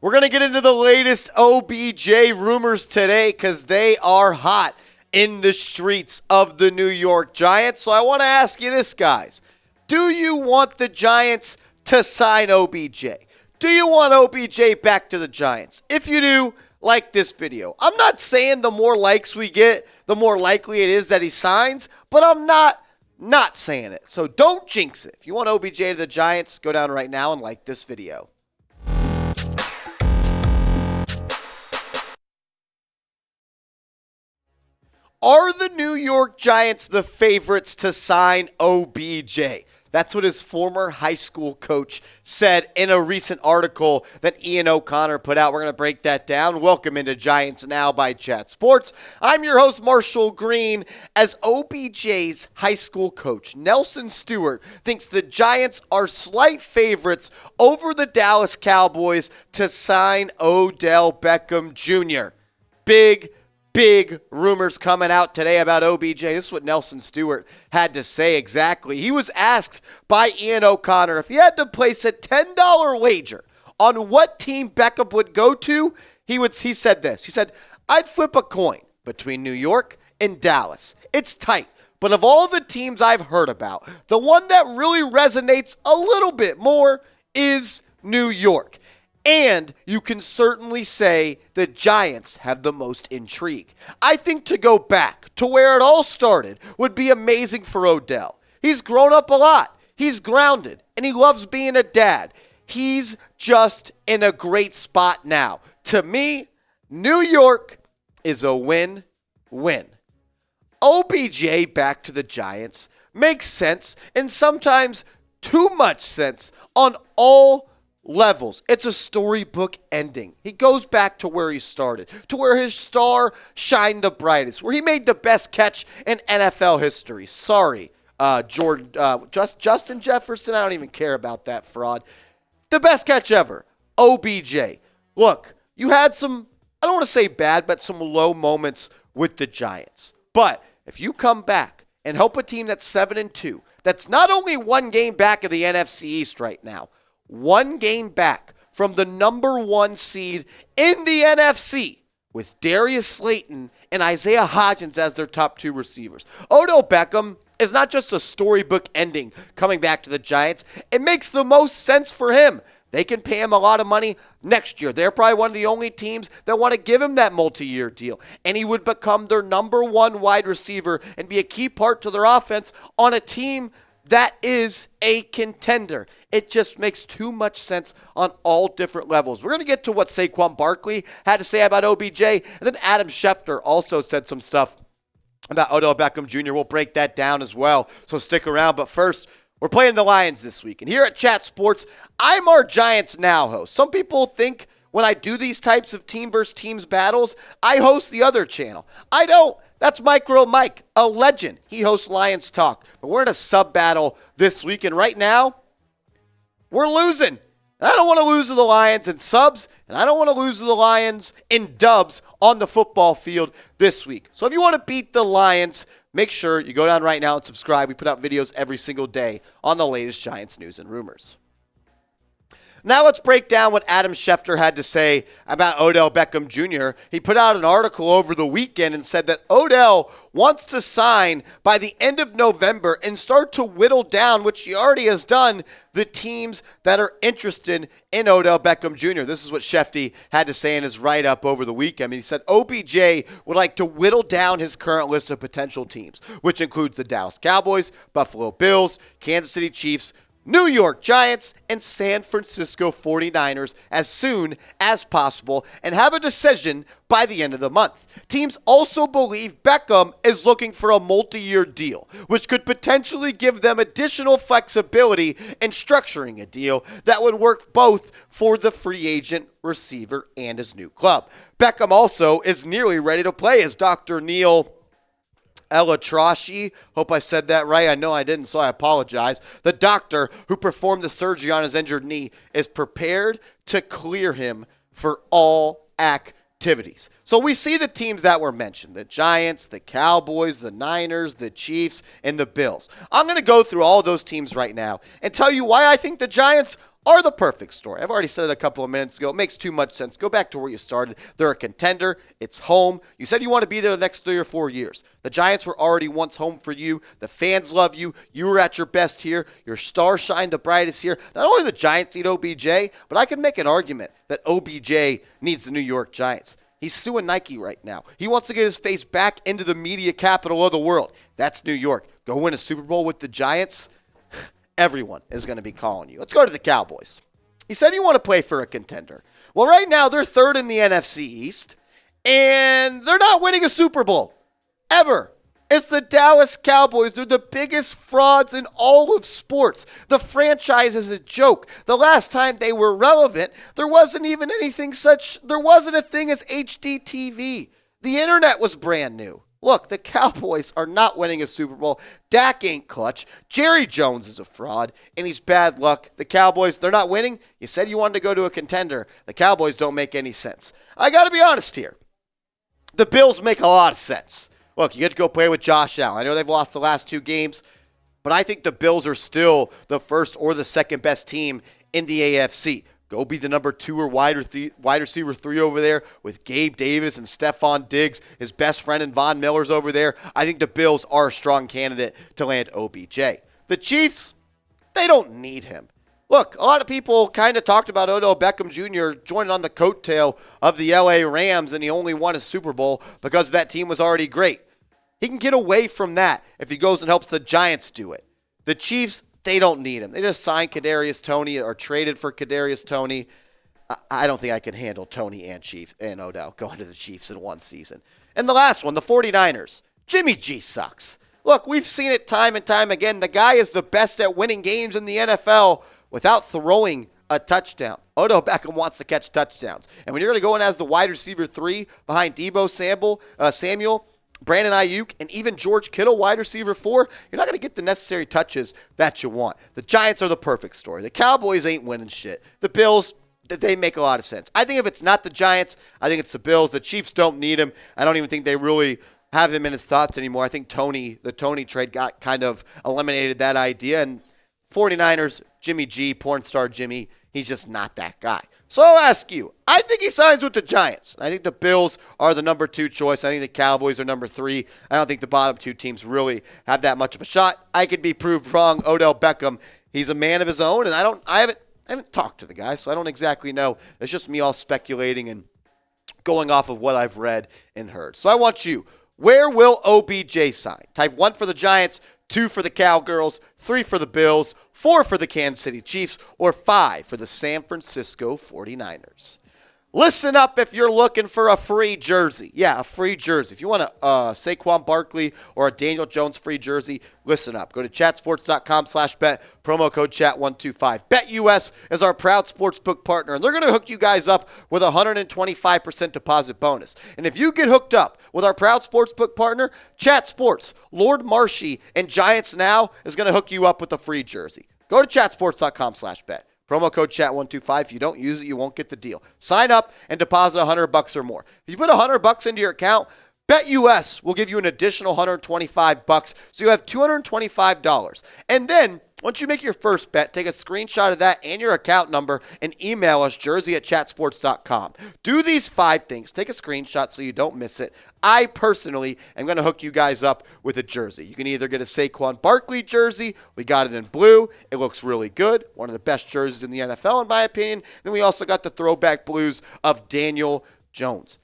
We're going to get into the latest OBJ rumors today because they are hot in the streets of the New York Giants. So I want to ask you this, guys. Do you want the Giants to sign OBJ? Do you want OBJ back to the Giants? If you do, like this video. I'm not saying the more likes we get, the more likely it is that he signs, but I'm not saying it. So don't jinx it. If you want OBJ to the Giants, go down right now and like this video. Are the New York Giants the favorites to sign OBJ? That's what his former high school coach said in a recent article that Ian O'Connor put out. We're going to break that down. Welcome into Giants Now by Chat Sports. I'm your host, Marshall Green. As OBJ's high school coach, Nelson Stewart, thinks the Giants are slight favorites over the Dallas Cowboys to sign Odell Beckham Jr. Big rumors coming out today about OBJ. This is what Nelson Stewart had to say exactly. He was asked by Ian O'Connor if he had to place a $10 wager on what team Beckham would go to. He said this. He said, "I'd flip a coin between New York and Dallas. It's tight, but of all the teams I've heard about, the one that really resonates a little bit more is New York. And you can certainly say the Giants have the most intrigue. I think to go back to where it all started would be amazing for Odell. He's grown up a lot. He's grounded, and he loves being a dad. He's just in a great spot now. To me, New York is a win-win. OBJ back to the Giants makes sense, and sometimes too much sense on all levels. It's a storybook ending. He goes back to where he started, to where his star shined the brightest, where he made the best catch in NFL history. Sorry, Justin Jefferson. I don't even care about that fraud. The best catch ever, OBJ. Look, you had some, I don't want to say bad, but some low moments with the Giants. But if you come back and help a team that's 7-2, that's not only one game back of the NFC East right now, one game back from the number one seed in the NFC with Darius Slayton and Isaiah Hodgins as their top two receivers. Odell Beckham is not just a storybook ending coming back to the Giants. It makes the most sense for him. They can pay him a lot of money next year. They're probably one of the only teams that want to give him that multi-year deal. And he would become their number one wide receiver and be a key part to their offense on a team that is a contender. It just makes too much sense on all different levels. We're going to get to what Saquon Barkley had to say about OBJ, and then Adam Schefter also said some stuff about Odell Beckham Jr. We'll break that down as well, so stick around. But first, we're playing the Lions this week. And here at Chat Sports, I'm our Giants Now host. Some people think when I do these types of team versus teams battles, I host the other channel. I don't. That's Micro Mike, a legend. He hosts Lions Talk. But we're in a sub-battle this week, and right now, we're losing. And I don't want to lose to the Lions in subs, and I don't want to lose to the Lions in dubs on the football field this week. So if you want to beat the Lions, make sure you go down right now and subscribe. We put out videos every single day on the latest Giants news and rumors. Now let's break down what Adam Schefter had to say about Odell Beckham Jr. He put out an article over the weekend and said that Odell wants to sign by the end of November and start to whittle down, which he already has done, the teams that are interested in Odell Beckham Jr. This is what Schefter had to say in his write-up over the weekend. He said OBJ would like to whittle down his current list of potential teams, which includes the Dallas Cowboys, Buffalo Bills, Kansas City Chiefs, New York Giants, and San Francisco 49ers as soon as possible and have a decision by the end of the month. Teams also believe Beckham is looking for a multi-year deal, which could potentially give them additional flexibility in structuring a deal that would work both for the free agent, receiver, and his new club. Beckham also is nearly ready to play as Dr. Neil Elatrashi, hope I said that right. I know I didn't, so I apologize. The doctor who performed the surgery on his injured knee is prepared to clear him for all activities. So we see the teams that were mentioned, the Giants, the Cowboys, the Niners, the Chiefs, and the Bills. I'm going to go through all those teams right now and tell you why I think the Giants are the perfect story. I've already said it a couple of minutes ago. It makes too much sense. Go back to where you started. They're a contender. It's home. You said you want to be there the next 3 or 4 years. The Giants were already once home for you. The fans love you. You were at your best here. Your star shined the brightest here. Not only the Giants need OBJ, but I can make an argument that OBJ needs the New York Giants. He's suing Nike right now. He wants to get his face back into the media capital of the world. That's New York. Go win a Super Bowl with the Giants. Everyone is going to be calling you. Let's go to the Cowboys. He said you want to play for a contender. Well, right now they're third in the NFC East, and they're not winning a Super Bowl. Ever. It's the Dallas Cowboys. They're the biggest frauds in all of sports. The franchise is a joke. The last time they were relevant, there wasn't a thing as HDTV. The internet was brand new. Look, the Cowboys are not winning a Super Bowl. Dak ain't clutch. Jerry Jones is a fraud, and he's bad luck. The Cowboys, they're not winning. You said you wanted to go to a contender. The Cowboys don't make any sense. I got to be honest here. The Bills make a lot of sense. Look, you get to go play with Josh Allen. I know they've lost the last 2 games, but I think the Bills are still the first or the second best team in the AFC. Go be the number 2 or wide receiver 3 over there with Gabe Davis and Stephon Diggs. His best friend and Von Miller's over there. I think the Bills are a strong candidate to land OBJ. The Chiefs, they don't need him. Look, a lot of people kind of talked about Odell Beckham Jr. joining on the coattail of the LA Rams, and he only won a Super Bowl because that team was already great. He can get away from that if he goes and helps the Giants do it. The Chiefs, they don't need him. They just signed Kadarius Toney or traded for Kadarius Toney. I don't think I can handle Toney and Odell going to the Chiefs in one season. And the last one, the 49ers. Jimmy G sucks. Look, we've seen it time and time again. The guy is the best at winning games in the NFL without throwing a touchdown. Odell Beckham wants to catch touchdowns. And when you're going to go in as the wide receiver 3 behind Deebo Samuel, Brandon Ayuk, and even George Kittle, wide receiver 4, you're not going to get the necessary touches that you want. The Giants are the perfect story. The Cowboys ain't winning shit. The Bills, they make a lot of sense. I think if it's not the Giants, I think it's the Bills. The Chiefs don't need him. I don't even think they really have him in his thoughts anymore. I think the Toney trade got kind of eliminated that idea. And 49ers, Jimmy G, porn star Jimmy, he's just not that guy. So I'll ask you, I think he signs with the Giants. I think the Bills are the number 2 choice. I think the Cowboys are number 3. I don't think the bottom 2 teams really have that much of a shot. I could be proved wrong. Odell Beckham, he's a man of his own, and I haven't talked to the guy, so I don't exactly know. It's just me all speculating and going off of what I've read and heard. So I want you, where will OBJ sign? Type 1 for the Giants, 2 for the Cowgirls, 3 for the Bills, 4 for the Kansas City Chiefs, or 5 for the San Francisco 49ers. Listen up if you're looking for a free jersey. Yeah, a free jersey. If you want a Saquon Barkley or a Daniel Jones free jersey, listen up. Go to chatsports.com/bet, promo code chat125. BetUS is our proud sportsbook partner, and they're going to hook you guys up with a 125% deposit bonus. And if you get hooked up with our proud sportsbook partner, Chat Sports, Lord Marshy, and Giants Now is going to hook you up with a free jersey. Go to chatsports.com/bet. Promo code chat125. If you don't use it, you won't get the deal. Sign up and deposit $100 or more. If you put $100 into your account, BetUS will give you an additional $125, so you have $225. And then, once you make your first bet, take a screenshot of that and your account number and email us, jersey@chatsports.com. Do these 5 things. Take a screenshot so you don't miss it. I personally am going to hook you guys up with a jersey. You can either get a Saquon Barkley jersey. We got it in blue. It looks really good. One of the best jerseys in the NFL, in my opinion. Then we also got the throwback blues of Daniel Jones.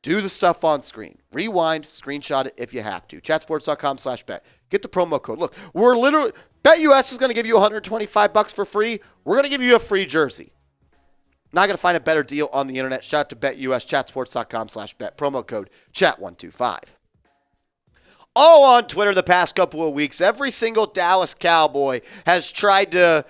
Do the stuff on screen. Rewind, screenshot it if you have to. Chatsports.com/bet. Get the promo code. Look, we're literally, BetUS is going to give you $125 for free. We're going to give you a free jersey. Not going to find a better deal on the internet. Shout out to BetUS, chatsports.com/bet. Promo code chat125. All on Twitter the past couple of weeks, every single Dallas Cowboy has tried to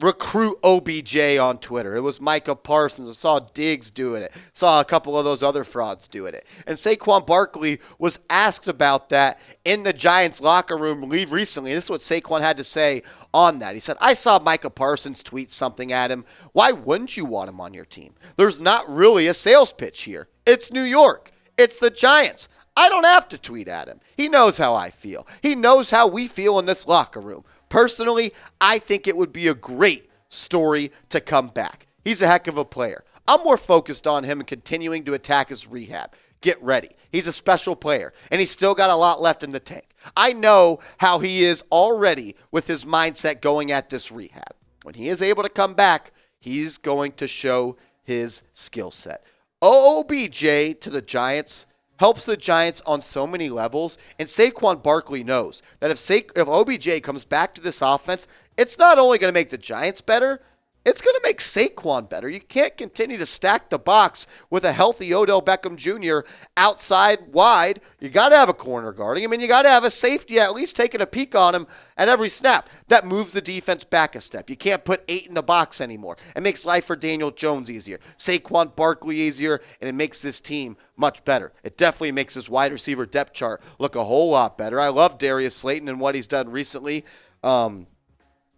recruit OBJ on Twitter. It was Micah Parsons. I saw Diggs doing it. Saw a couple of those other frauds doing it. And Saquon Barkley was asked about that in the Giants locker room recently. This is what Saquon had to say on that. He said, I saw Micah Parsons tweet something at him. Why wouldn't you want him on your team? There's not really a sales pitch here. It's New York. It's the Giants. I don't have to tweet at him. He knows how I feel. He knows how we feel in this locker room. Personally, I think it would be a great story to come back. He's a heck of a player. I'm more focused on him and continuing to attack his rehab. Get ready. He's a special player, and he's still got a lot left in the tank. I know how he is already with his mindset going at this rehab. When he is able to come back, he's going to show his skill set. OBJ to the Giants helps the Giants on so many levels, and Saquon Barkley knows that if OBJ comes back to this offense, it's not only going to make the Giants better, it's going to make Saquon better. You can't continue to stack the box with a healthy Odell Beckham Jr. outside wide. You got to have a corner guarding him, and you got to have a safety at least taking a peek on him at every snap. That moves the defense back a step. You can't put 8 in the box anymore. It makes life for Daniel Jones easier, Saquon Barkley easier, and it makes this team much better. It definitely makes this wide receiver depth chart look a whole lot better. I love Darius Slayton and what he's done recently.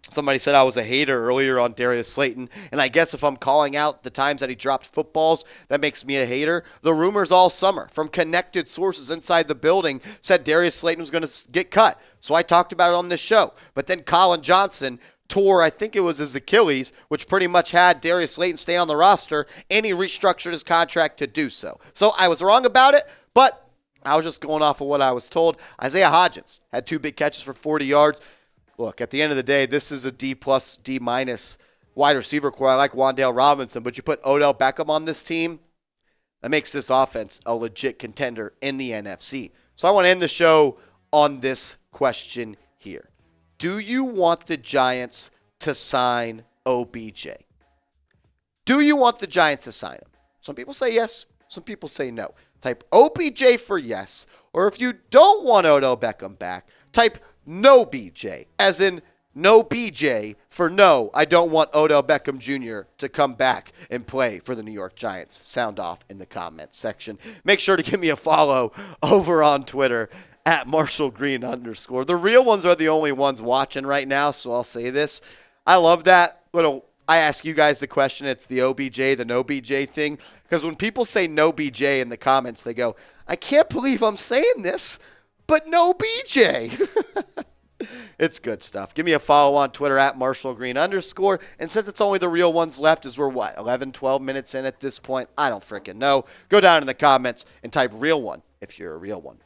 Somebody said I was a hater earlier on Darius Slayton, and I guess if I'm calling out the times that he dropped footballs, that makes me a hater. The rumors all summer from connected sources inside the building said Darius Slayton was going to get cut, so I talked about it on this show. But then Colin Johnson tore, I think it was his Achilles, which pretty much had Darius Slayton stay on the roster, and he restructured his contract to do so. So I was wrong about it, but I was just going off of what I was told. Isaiah Hodgins had 2 big catches for 40 yards. Look, at the end of the day, this is a D+, D- wide receiver core. I like Wan'Dale Robinson, but you put Odell Beckham on this team, that makes this offense a legit contender in the NFC. So I want to end the show on this question here. Do you want the Giants to sign OBJ? Do you want the Giants to sign him? Some people say yes. Some people say no. Type OBJ for yes. Or if you don't want Odell Beckham back, type no BJ, as in no BJ for no, I don't want Odell Beckham Jr. to come back and play for the New York Giants. Sound off in the comments section. Make sure to give me a follow over on Twitter at @MarshallGreen_. The real ones are the only ones watching right now, so I'll say this. I love that little, I ask you guys the question, it's the OBJ, the no BJ thing, because when people say no BJ in the comments, they go, I can't believe I'm saying this, but no BJ. It's good stuff. Give me a follow on Twitter at @MarshallGreen_. And since it's only the real ones left, as we're 11, 12 minutes in at this point, I don't freaking know. Go down in the comments and type real one if you're a real one.